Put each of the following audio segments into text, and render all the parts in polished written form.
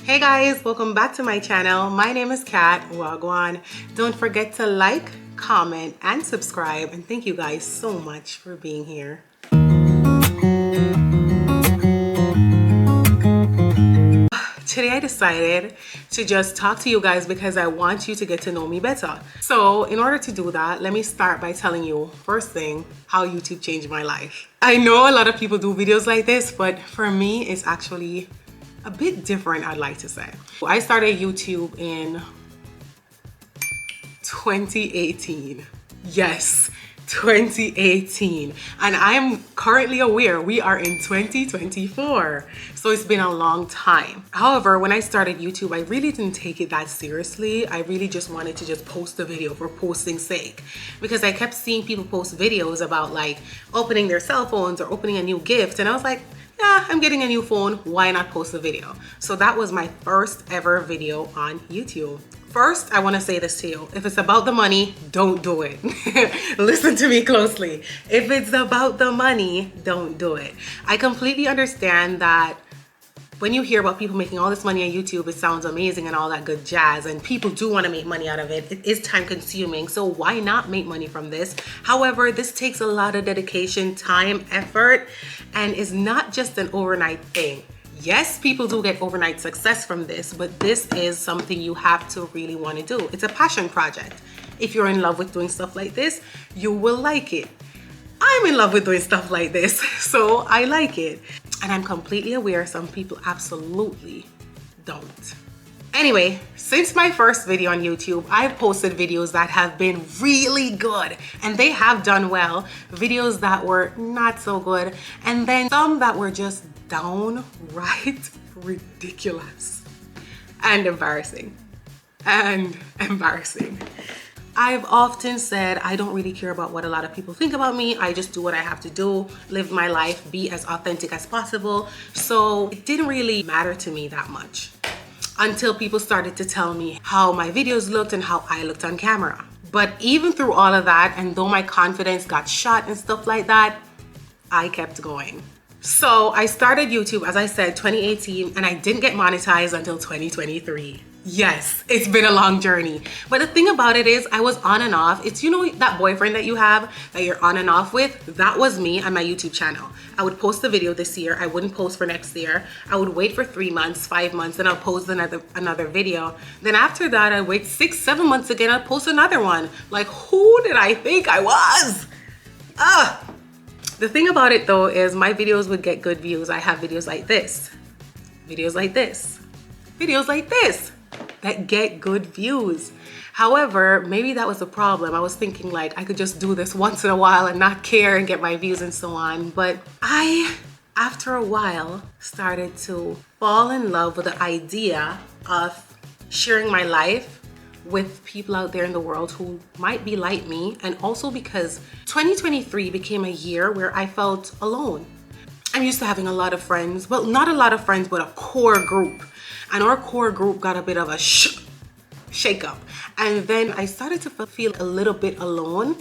Hey guys, welcome back to my channel. My name is Kat. Wagwan. Don't forget to like, comment, and subscribe. And thank you guys so much for being here. Today I decided to just talk to you guys because I want you to get to know me better. So in order to do that, let me start by telling you first thing how YouTube changed my life. I know a lot of people do videos like this, but for me it's actually a bit different, I'd like to say. I started YouTube in 2018. Yes, 2018. And I'm currently aware we are in 2024. So it's been a long time. However, when I started YouTube, I really didn't take it that seriously. I really just wanted to just post a video for posting's sake. Because I kept seeing people post videos about like opening their cell phones or opening a new gift. And I was like, yeah, I'm getting a new phone, why not post a video? So that was my first ever video on YouTube. First, I want to say this to you. If it's about the money, don't do it. Listen to me closely. If it's about the money, don't do it. I completely understand that when you hear about people making all this money on YouTube, it sounds amazing and all that good jazz, and people do want to make money out of it. It is time consuming, so why not make money from this? However, this takes a lot of dedication, time, effort, and is not just an overnight thing. Yes, people do get overnight success from this, but this is something you have to really want to do. It's a passion project. If you're in love with doing stuff like this, you will like it. I'm in love with doing stuff like this, so I like it. And I'm completely aware some people absolutely don't. Anyway, since my first video on YouTube, I've posted videos that have been really good and they have done well, videos that were not so good, and then some that were just downright ridiculous and embarrassing. I've often said I don't really care about what a lot of people think about me. I just do what I have to do, live my life, be as authentic as possible. So it didn't really matter to me that much until people started to tell me how my videos looked and how I looked on camera. But even through all of that, and though my confidence got shot and stuff like that, I kept going. So I started YouTube, as I said, 2018, and I didn't get monetized until 2023. Yes, it's been a long journey. But the thing about it is I was on and off. It's, you know, that boyfriend that you have that you're on and off with? That was me on my YouTube channel. I would post a video this year. I wouldn't post for next year. I would wait for 3 months, 5 months, then I'll post another video. Then after that, I'd wait 6, 7 months again, I'd post another one. Like, who did I think I was? The thing about it though is my videos would get good views. I have videos like this, videos like this, videos like this that get good views. However, maybe that was the problem. I was thinking like I could just do this once in a while and not care and get my views and so on. But I, after a while, started to fall in love with the idea of sharing my life with people out there in the world who might be like me, and also because 2023 became a year where I felt alone. I'm used to having a lot of friends, well, not a lot of friends, but a core group. And our core group got a bit of a shake up. And then I started to feel a little bit alone.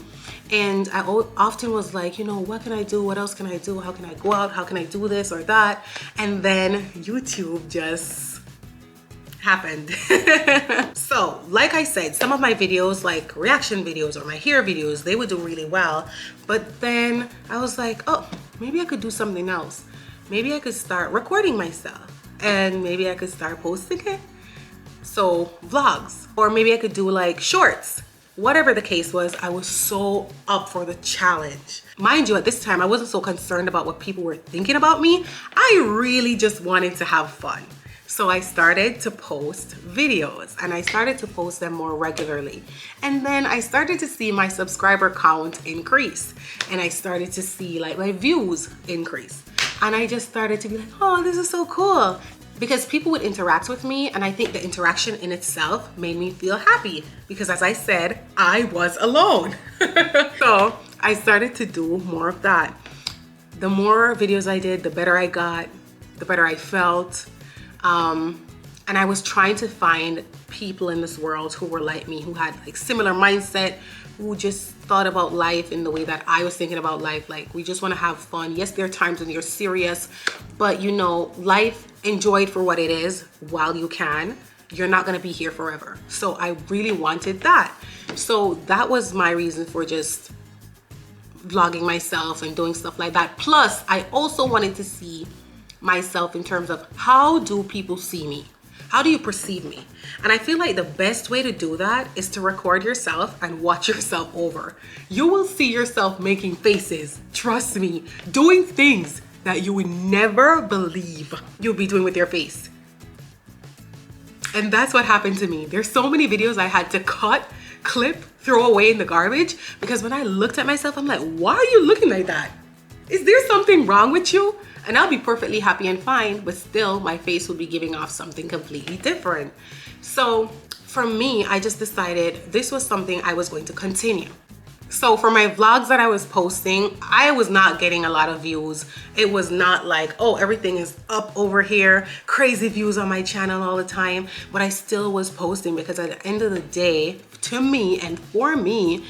And I often was like, you know, what can I do? What else can I do? How can I go out? How can I do this or that? And then YouTube just happened. So like I said, some of my videos, like reaction videos or my hair videos, they would do really well. But then I was like, oh, maybe I could do something else. Maybe I could start recording myself and maybe I could start posting it. So vlogs, or maybe I could do like shorts. Whatever the case was, I was so up for the challenge. Mind you, at this time, I wasn't so concerned about what people were thinking about me. I really just wanted to have fun. So I started to post videos and I started to post them more regularly. And then I started to see my subscriber count increase and I started to see like my views increase. And I just started to be like, oh, this is so cool. Because people would interact with me, and I think the interaction in itself made me feel happy because, as I said, I was alone. So I started to do more of that. The more videos I did, the better I got, the better I felt. And I was trying to find people in this world who were like me, who had like similar mindset, who just thought about life in the way that I was thinking about life. Like, we just want to have fun. Yes, there are times when you're serious, but you know, life, enjoy it for what it is while you can. You're not going to be here forever. So I really wanted that. So that was my reason for just vlogging myself and doing stuff like that. Plus, I also wanted to see myself in terms of, how do people see me? How do you perceive me? And I feel like the best way to do that is to record yourself and watch yourself over. You will see yourself making faces, trust me, doing things that you would never believe you'll be doing with your face. And that's what happened to me. There's so many videos I had to cut, clip, throw away in the garbage, because when I looked at myself, I'm like, why are you looking like that? Is there something wrong with you? And I'll be perfectly happy and fine, but still my face will be giving off something completely different. So for me, I just decided this was something I was going to continue. So for my vlogs that I was posting, I was not getting a lot of views. It was not like, oh, everything is up over here, crazy views on my channel all the time, but I still was posting, because at the end of the day, to me and for me,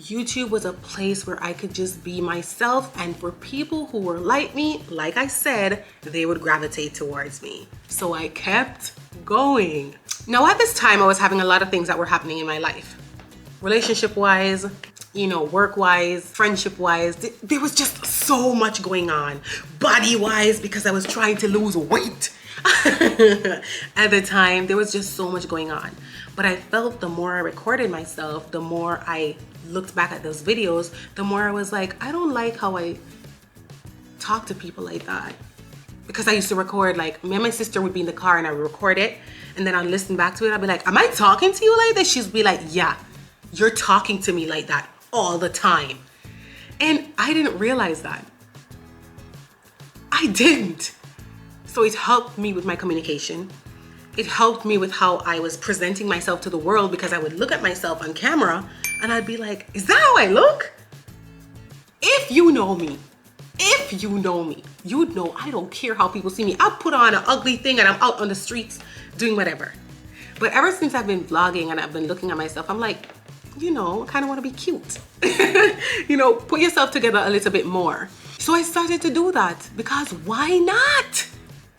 YouTube was a place where I could just be myself, and for people who were like me, like I said, they would gravitate towards me. So I kept going. Now at this time, I was having a lot of things that were happening in my life. Relationship-wise, you know, work-wise, friendship-wise, there was just so much going on. Body-wise, because I was trying to lose weight. At the time, there was just so much going on. But I felt the more I recorded myself, the more I looked back at those videos, the more I was like, I don't like how I talk to people like that. Because I used to record, like, me and my sister would be in the car and I would record it, and then I'd listen back to it. I'd be like, am I talking to you like this? She'd be like, yeah, you're talking to me like that all the time. And I didn't realize that. I didn't. So it helped me with my communication. It helped me with how I was presenting myself to the world, because I would look at myself on camera and I'd be like, is that how I look? If you know me, you'd know I don't care how people see me. I'll put on an ugly thing and I'm out on the streets doing whatever. But ever since I've been vlogging and I've been looking at myself, I'm like, you know, I kind of want to be cute. You know, put yourself together a little bit more. So I started to do that, because why not?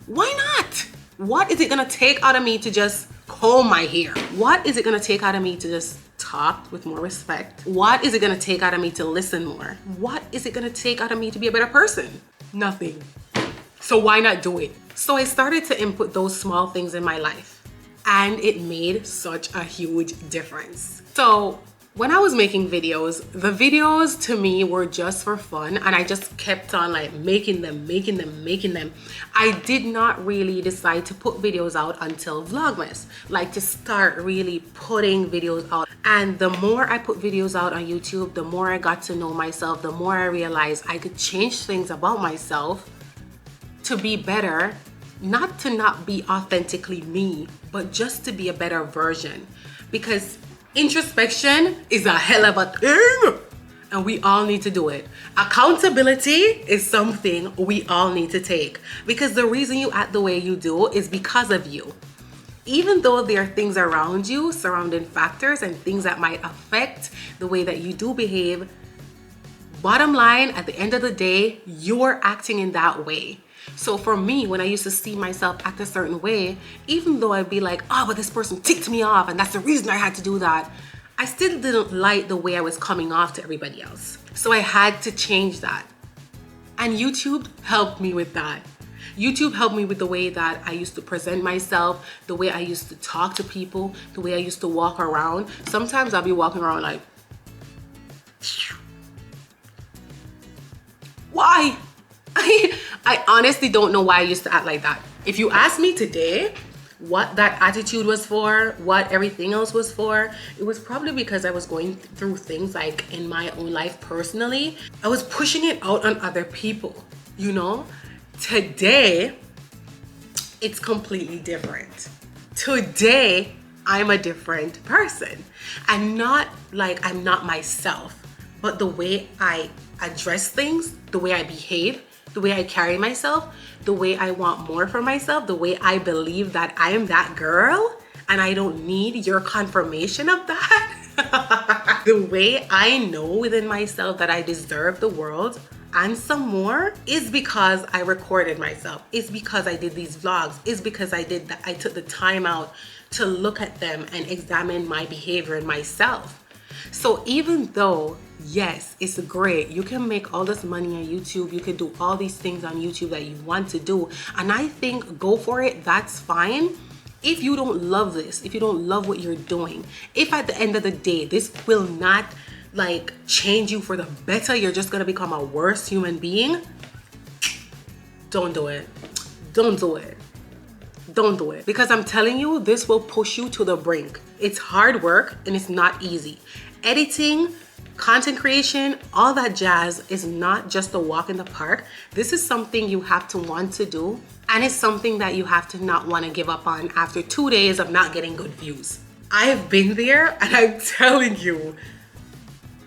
Why not? What is it gonna take out of me to just comb my hair? What is it gonna take out of me to just talk with more respect? What is it gonna take out of me to listen more? What is it gonna take out of me to be a better person? Nothing. So why not do it? So I started to input those small things in my life, and it made such a huge difference. So when I was making videos, the videos to me were just for fun, and I just kept on like making them. I did not really decide to put videos out until Vlogmas, like to start really putting videos out. And the more I put videos out on YouTube, the more I got to know myself, the more I realized I could change things about myself to be better, not to not be authentically me, but just to be a better version. Because introspection is a hell of a thing, and we all need to do it. Accountability is something we all need to take, because the reason you act the way you do is because of you. Even though there are things around you, surrounding factors and things that might affect the way that you do behave, bottom line, at the end of the day, you're acting in that way. So for me, when I used to see myself act a certain way, even though I'd be like, oh, but this person ticked me off and that's the reason I had to do that, I still didn't like the way I was coming off to everybody else. So I had to change that. And YouTube helped me with that. YouTube helped me with the way that I used to present myself, the way I used to talk to people, the way I used to walk around. Sometimes I'll be walking around like, why? I honestly don't know why I used to act like that. If you ask me today what that attitude was for, what everything else was for, it was probably because I was going through things like in my own life personally. I was pushing it out on other people, you know? Today, it's completely different. Today, I'm a different person. And not like I'm not myself, but the way I address things, the way I behave, the way I carry myself, the way I want more for myself, the way I believe that I am that girl and I don't need your confirmation of that. The way I know within myself that I deserve the world and some more is because I recorded myself. It's because I did these vlogs. It's because I took the time out to look at them and examine my behavior and myself. So even though, yes, it's great, you can make all this money on YouTube, you can do all these things on YouTube that you want to do, and I think go for it, that's fine. If you don't love this, if you don't love what you're doing, if at the end of the day, this will not like change you for the better, you're just gonna become a worse human being, don't do it. Don't do it. Don't do it. Because I'm telling you, this will push you to the brink. It's hard work and it's not easy. Editing, content creation, all that jazz is not just a walk in the park. This is something you have to want to do, and it's something that you have to not want to give up on after 2 days of not getting good views. I've been there, and I'm telling you,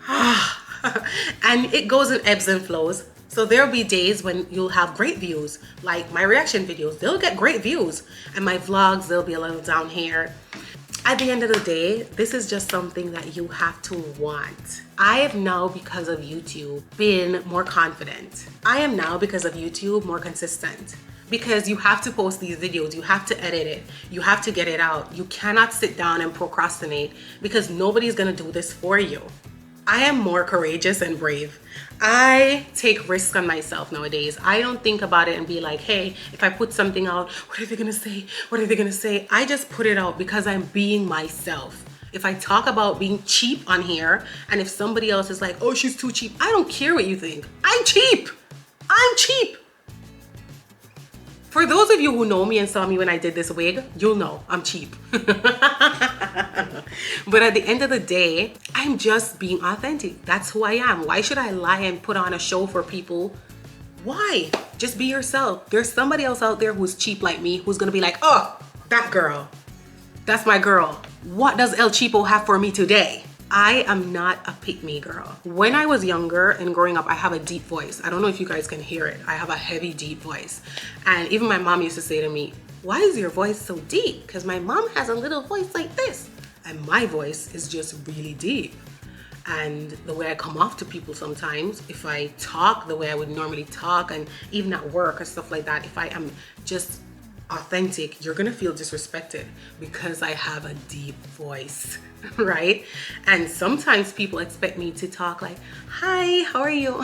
and it goes in ebbs and flows. So there'll be days when you'll have great views, like my reaction videos, they'll get great views, and my vlogs, they'll be a little down here. At the end of the day, this is just something that you have to want. I have now, because of YouTube, been more confident. I am now, because of YouTube, more consistent. Because you have to post these videos, you have to edit it, you have to get it out. You cannot sit down and procrastinate because nobody's gonna do this for you. I am more courageous and brave. I take risks on myself nowadays. I don't think about it and be like, hey, if I put something out, what are they gonna say? What are they gonna say? I just put it out because I'm being myself. If I talk about being cheap on here, and if somebody else is like, oh, she's too cheap, I don't care what you think. I'm cheap. I'm cheap. For those of you who know me and saw me when I did this wig, you'll know I'm cheap. But at the end of the day, I'm just being authentic. That's who I am. Why should I lie and put on a show for people? Why? Just be yourself. There's somebody else out there who's cheap like me, who's gonna be like, oh, that girl, that's my girl. What does El Cheapo have for me today? I am not a pick-me girl. When I was younger and growing up, I have a deep voice. I don't know if you guys can hear it. I have a heavy, deep voice. And even my mom used to say to me, why is your voice so deep? Because my mom has a little voice like this. And my voice is just really deep. And the way I come off to people sometimes, if I talk the way I would normally talk, and even at work or stuff like that, if I am just authentic, you're gonna feel disrespected because I have a deep voice, right? And sometimes people expect me to talk like, hi, how are you?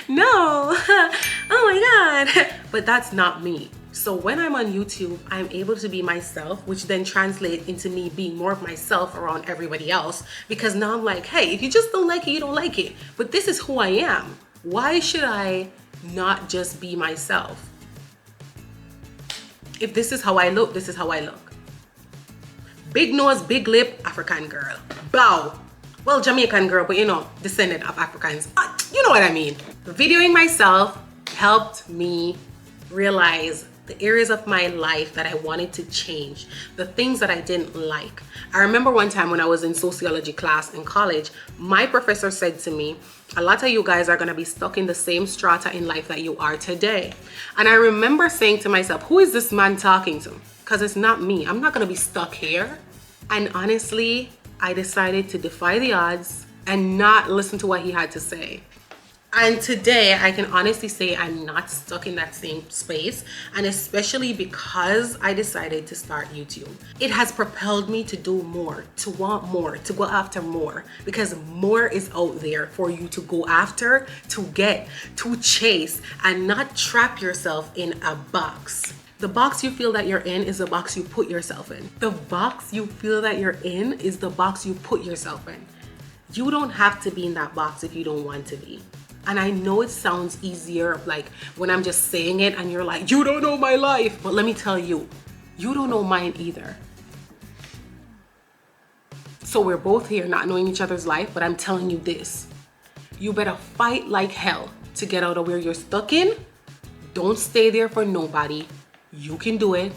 No, oh my God, but that's not me. So when I'm on YouTube, I'm able to be myself, which then translates into me being more of myself around everybody else, because now I'm like, hey, if you just don't like it, you don't like it, but this is who I am. Why should I not just be myself? If this is how I look, this is how I look. Big nose, big lip, African girl. Bow. Well, Jamaican girl, but you know, descendant of Africans. You know what I mean. Videoing myself helped me realize the areas of my life that I wanted to change, the things that I didn't like. I remember one time when I was in sociology class in college, my professor said to me, a lot of you guys are gonna be stuck in the same strata in life that you are today. And I remember saying to myself, who is this man talking to? Because it's not me. I'm not gonna be stuck here. And honestly, I decided to defy the odds and not listen to what he had to say. And today I can honestly say I'm not stuck in that same space, and especially because I decided to start YouTube. It has propelled me to do more, to want more, to go after more, because more is out there for you to go after, to get, to chase, and not trap yourself in a box. The box you feel that you're in is the box you put yourself in. The box you feel that you're in is the box you put yourself in. You don't have to be in that box if you don't want to be. And I know it sounds easier, like when I'm just saying it and you're like, you don't know my life. But let me tell you, you don't know mine either. So we're both here not knowing each other's life, but I'm telling you this. You better fight like hell to get out of where you're stuck in. Don't stay there for nobody. You can do it.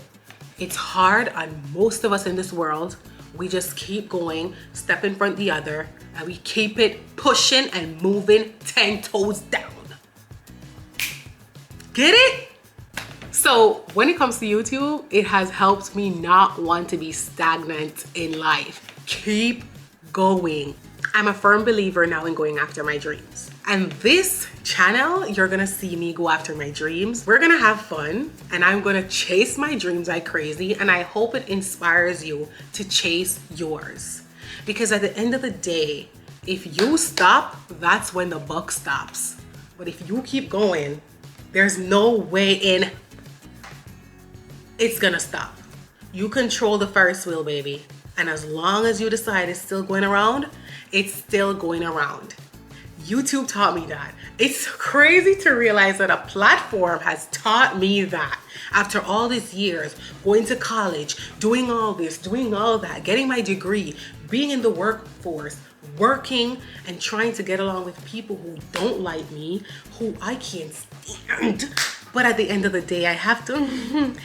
It's hard on most of us in this world. We just keep going, step in front of the other, and we keep it pushing and moving 10 toes down. Get it? So when it comes to YouTube, it has helped me not want to be stagnant in life. Keep going. I'm a firm believer now in going after my dreams. And this channel, you're gonna see me go after my dreams. We're gonna have fun and I'm gonna chase my dreams like crazy, and I hope it inspires you to chase yours. Because at the end of the day, if you stop, that's when the buck stops. But if you keep going, there's no way in it's gonna stop. You control the Ferris wheel, baby. And as long as you decide it's still going around, it's still going around. YouTube taught me that. It's crazy to realize that a platform has taught me that. After all these years, going to college, doing all this, doing all that, getting my degree, being in the workforce, working and trying to get along with people who don't like me, who I can't stand. But at the end of the day, I have to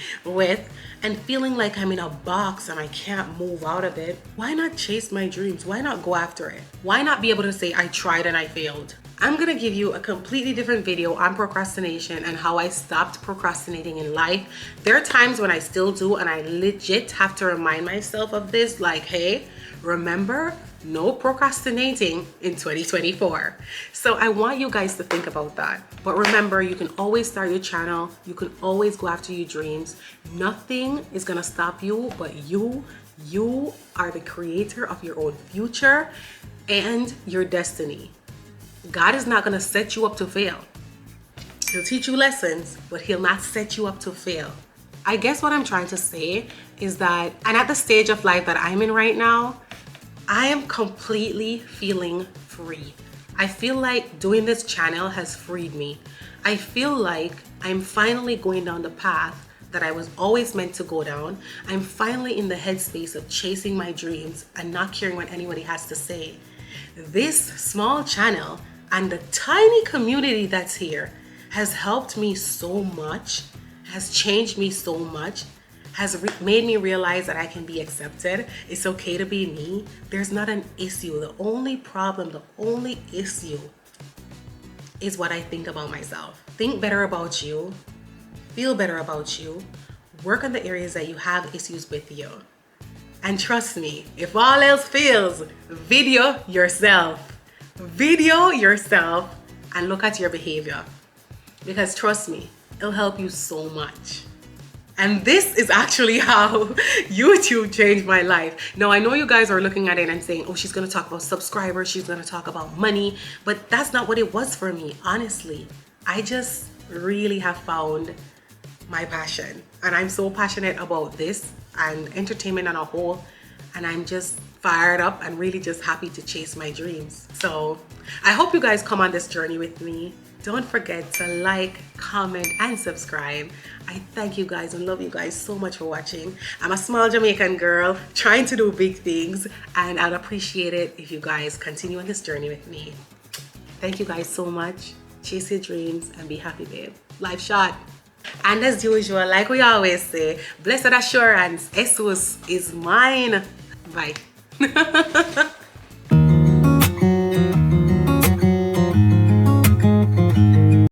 and feeling like I'm in a box and I can't move out of it. Why not chase my dreams? Why not go after it? Why not be able to say I tried and I failed? I'm gonna give you a completely different video on procrastination and how I stopped procrastinating in life. There are times when I still do, and I legit have to remind myself of this, like, hey, remember, no procrastinating in 2024. So I want you guys to think about that. But remember, you can always start your channel. You can always go after your dreams. Nothing is gonna stop you but you. You are the creator of your own future and your destiny. God is not gonna set you up to fail. He'll teach you lessons, but he'll not set you up to fail. I guess what I'm trying to say is that, and at the stage of life that I'm in right now, I am completely feeling free. I feel like doing this channel has freed me. I feel like I'm finally going down the path that I was always meant to go down. I'm finally in the headspace of chasing my dreams and not caring what anybody has to say. This small channel and the tiny community that's here has helped me so much, has changed me so much, has made me realize that I can be accepted. It's okay to be me. There's not an issue. The only problem, the only issue is what I think about myself. Think better about you. Feel better about you. Work on the areas that you have issues with you. And trust me, if all else fails, video yourself. Video yourself and look at your behavior. Because trust me, it'll help you so much. And this is actually how YouTube changed my life. Now, I know you guys are looking at it and saying, oh, she's gonna talk about subscribers, she's gonna talk about money, but that's not what it was for me, honestly. I just really have found my passion. And I'm so passionate about this and entertainment on a whole. And I'm just fired up and really just happy to chase my dreams. So I hope you guys come on this journey with me. Don't forget to like, comment, and subscribe. I thank you guys and love you guys so much for watching. I'm a small Jamaican girl trying to do big things, and I'd appreciate it if you guys continue on this journey with me. Thank you guys so much. Chase your dreams and be happy, babe. Life short. And as usual, like we always say, blessed assurance, SOOOO is mine. Bye.